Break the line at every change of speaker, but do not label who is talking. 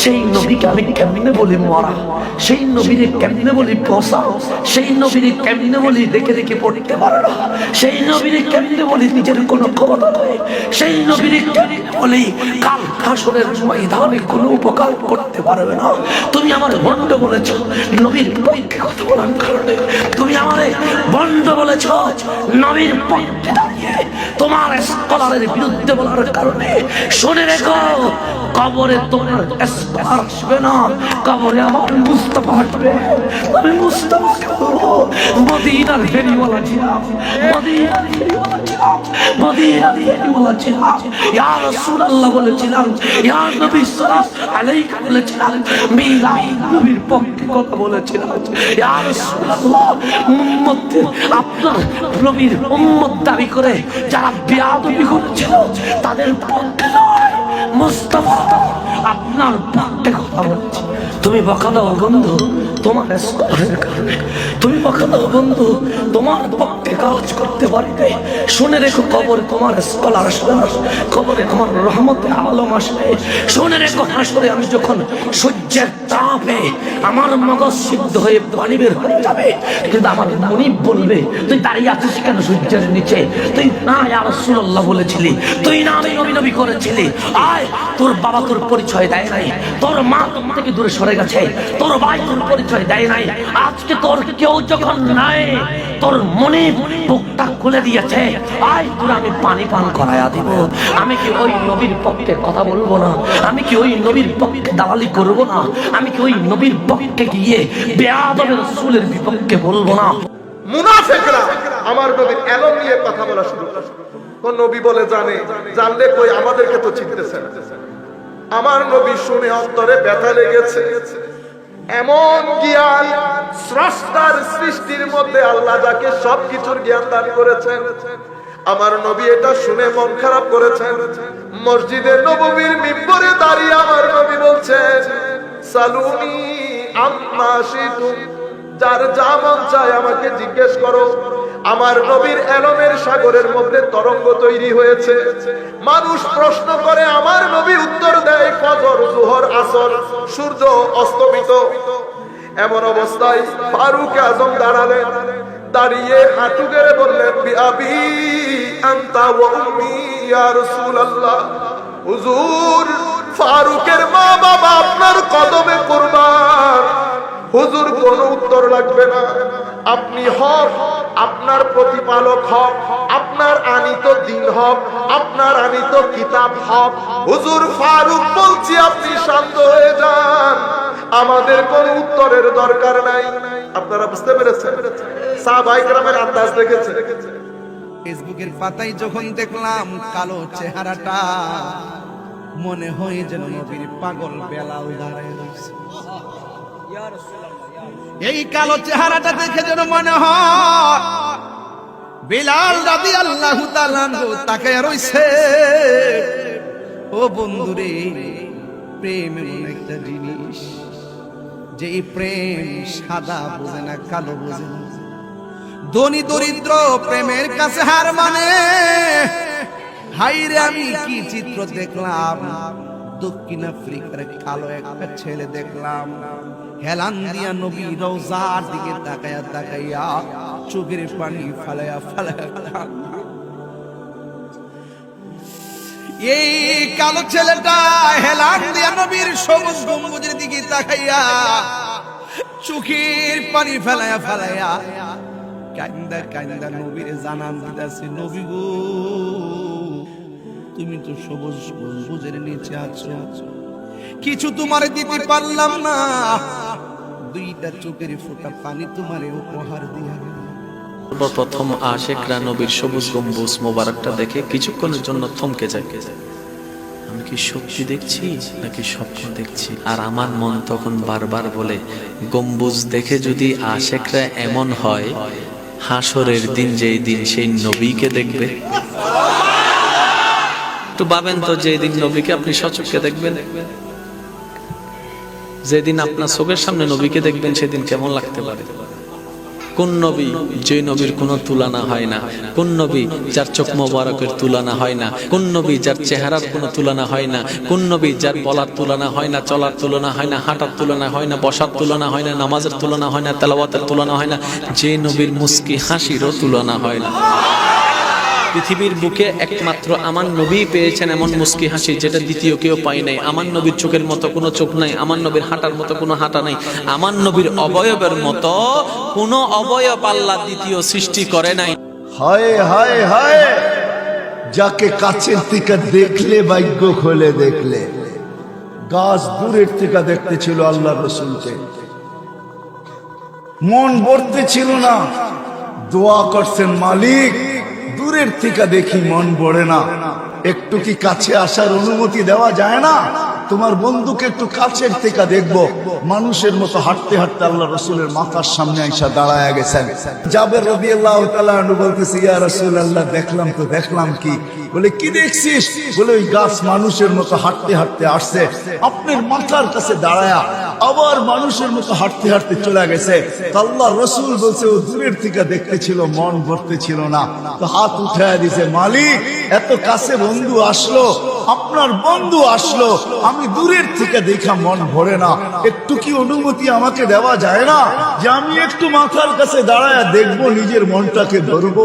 সেই নবীকে আমি কেমনে বলি মরা, সেই নবীরে কেমনে বলি পচা, সেই নবীরে কেমনে বলি দেখে দেখে পড়তে পারে না, সেই নবীরে কেমনে বলি নিজের কোনো ক্ষমতা নেই, সেই নবীরে কেমনে বলি কাল হাসরের ময়দানে কোনো উপকার করতে পারবে না। তুমি আমার বন্ধ বলেছ নবীর পক্ষে কথা বলার কারণে, তুমি আমারে বন্ধ বলেছ নবীর পক্ষে দাঁড়িয়ে তোমার স্কলারের বিরুদ্ধে বলার কারণে। শুনে রেখো, কবরে তোমার স্কলার আসবে না, কবরে আমার মুস্তাফা আসবে। আমি মুস্তাফাকে বলবো মদিনার ফেরিওয়ালা ছিলাম, মদিনার ফেরিওয়ালা ছিলাম, মদিনার ফেরিওয়ালা ছিলাম। ইয়া রাসূলুল্লাহ বলেছিলাম, ইয়া নবী সাল্লাল্লাহু আলাইহি বলেছিলাম, মিলাদ নবীর পক্ষে কথা বলেছিলাম। ইয়া রাসূলুল্লাহ উম্মত, আপনার নবীর উম্মত দাবি করে যারা বেয়াদবি করেছিল তাদের পক্ষে নয়, মুস্তাফা আপনার পক্ষে কথা বলছে। তুমি বকা দাও বন্ধু তোমার স্কলারের কারণে, তুমি বকা দাও বন্ধু তোমার পক্ষে কাজ করতে পারিবে। শুনে রেখো, কবরে তোমার স্কলার আসবে না, কবরে আমার রহমতে আলম আসবে। শুনে রেখো, হাসরে আমি যখন সূর্যের তাপে আমার মগজ সিদ্ধ হয়ে পানি বের হয়ে যাবে, কিন্তু আমার মনিব বলবে তুই দাঁড়িয়ে আছিস কেন সূর্যের নিচে? তুই না ইয়া রাসূলুল্লাহ বলেছিলি, তুই না আমি নবী নবী করেছিলি। আয়, তোর বাবা তোর পরিচয় দেয় নাই, তোর মা তোর থেকে দূরে সরে গেছে, তোর ভাই তোর পরিচয় দেয় নাই, আজকে তোর কেউ যখন নাই, তোর মনে বুকটা খুলে দিয়েছে, আয় তোর আমি পানি পান করায়া দিব। আমি কি ওই নবীর পক্ষে কথা বলবো না? আমি কি ওই নবীর পক্ষে দালালি করবো না? আমি কি ওই নবীর পক্ষে গিয়ে বেয়াদব রাসূলের বিপক্ষে বলবো না?
মুনাফিকরা আমার নবীর এলম নিয়ে কথা বলা শুরু করে। কোন নবী বলে জানলে কই আমাদেরকে তো চিনতেছেন। আমার নবী শুনে অন্তরে ব্যথা লেগেছে। এমন জ্ঞান স্রষ্টার সৃষ্টির মধ্যে আল্লাহ যাকে সবকিছুর জ্ঞান দান করেছেন, আমার নবী এটা শুনে মন খারাপ করেছেন। মসজিদে নববীর মিম্বরে দাঁড়িয়ে আমার নবী বলছেন, সালুনি আম্মা শিতুম, যার যা মন চায় আমাকে জিজ্ঞেস করো। আমার নবীর এলমের সাগরের মধ্যে তরঙ্গ তৈরি হয়েছে। মানুষ প্রশ্ন করে, আমার নবী উত্তর দেয়, ফজর, জোহর, আসর, সূর্য অস্তমিত। এমন অবস্থায় ফারুক আজম দাঁড়ালেন, দাঁড়িয়ে হাঁটু গেড়ে বললেন, বিআবি আনতা ওয়া উম্মি ইয়া রাসূলুল্লাহ। হুজুর, ফারুকের মা বাবা আপনার কদমে কুরবান। হুজুর, কোনো উত্তর লাগবে না, আপনি হক, আপনার প্রতিপালক হক, আপনার আনিত দিন হক, আপনার আনিত কিতাব হক। হুজুর, ফারুক বলছি আপনি শান্ত হয়ে যান, আমাদের কোনো উত্তরের দরকার নাই। আপনারা বুঝতে পেরেছেন? সাহাবায়ে কেরামের আন্দাজ দেখেছেন।
ফেসবুকের পাতায় যখন দেখলাম কালো চেহারাটা, মনে হয় যেন নবীর পাগল বেলাল দাঁড়ায় রয়েছে। এই কালো চেহারাটা দেখে যেন মনে হয় বিলাল রাদিয়াল্লাহু তাআলা তাকায় রইছে। ও বন্ধুরে, প্রেম এমন একটা জিনিস, যে প্রেম সাদা বোঝে না, কালো বোঝে না, ধনী দরিদ্র প্রেমের কাছে হার মানে। হাইরে, আমি কি চিত্র দেখলাম! দক্ষিণ আফ্রিকার কালো একটা ছেলে দেখলাম, হেলান দিয়া নবী রওজার দিকে তাকায়া তাকাইয়া চোখের পানি ফালায়া ফালায়া। এই কালো ছেলেটা হেলান দিয়া নবীর সবুজ গম্বুজের দিকে তাকাইয়া চোখের পানি ফালায়া ফালায়া কান্দা কান্দা নবীর জানান দিতেছে, নবী গো, তুমি তো সবুজ গম্বুজের নিচে আছো, কিছু তোমারে দিতে পারলাম না, দুইটা চোখের ফোঁটা পানি তোমারে উপহার দিয়া।
সর্বপ্রথম আশিকরা নবীর সবুজ গম্বুজ মোবারকটা দেখে কিছুক্ষণের জন্য থমকে যায়। আমি কি সত্যি দেখছি নাকি স্বপ্ন দেখছি? আর আমার মন তখন বারবার বলে, গম্বুজ দেখে যদি আশিকরা এমন হয়, হাসরের দিন যেই দিন সেই নবীকে দেখবে। একটু ভাবেন তো, যেই দিন নবীকে আপনি সচক্ষে দেখবেন, যেদিন আপনার চোখের সামনে নবীকে দেখবেন, সেদিন কেমন লাগতে পারে? কোন নবী যে নবীর কোনো তুলনা হয় না, কোন নবী যার চোখ মোবারকের তুলনা হয় না, কোন নবী যার চেহারার কোনো তুলনা হয় না, কোন নবী যার বলার তুলনা হয় না, চলার তুলনা হয় না, হাঁটার তুলনা হয় না, বসার তুলনা হয় না, নামাজের তুলনা হয় না, তেলাওয়াতের তুলনা হয় না, যে নবীর মুস্কি হাসিরও তুলনা হয় না। পৃথিবীর বুকে একমাত্র আমার নবী পেয়েছেন এমন মুস্কি হাসি যেটা দ্বিতীয় কেউ পায় নাই। আমার নবীর চোখের মতো কোনো চোখ নাই, আমার নবীর হাঁটার মতো কোনো হাঁটা নাই, আমার নবীর অবয়বের মতো কোনো অবয়ব আল্লাহ দ্বিতীয় সৃষ্টি করে নাই।
হায় হায় হায়, যাকে কাছের থেকে দেখলে ভাগ্য খোলে দেখলে। গাছ দূরের থেকে দেখতে ছিল আল্লাহ রসুলকে, মন ভরতে ছিল না, দোয়া করছেন মালিক দূরের থেকে দেখি মন ভরে না, একটু কি কাছে আসার অনুমতি দেওয়া যায় না? তোমার বন্ধুকে একটু কাছের থেকে দেখবো। মানুষের মতো হাঁটতে হাঁটতে আল্লাহ রসুলের মাথার সামনে আইসা দাঁড়ায় গেছেন। জাবের রাদিয়াল্লাহু তাআলা আনহু বলতেছে, ইয়া রাসূলুল্লাহ, দেখলাম তো দেখলাম কি? বলে কি দেখছিস? বলে ওই গাছ মানুষের মতো হাঁটতে হাঁটতে আসছে, আপনার মাথার কাছে দাঁড়ায়া আবার মানুষের মতো হাঁটতে হাঁটতে চলে গেছে। তো আল্লাহ রসুল বলছে, ও দূরের থেকে দেখতে ছিল, মন ভরতে ছিল না। তো হাত উঠায় দিছে, মালিক এত কাছে বন্ধু আসলো, আপনার বন্ধু আসলো, আমি দূরের থেকে দেখা মন ভরে না, একটু কি অনুমতি আমাকে দেওয়া যায় না যে আমি একটু মাথার কাছে দাঁড়ায় দেখবো, নিজের মনটাকে ধরবো?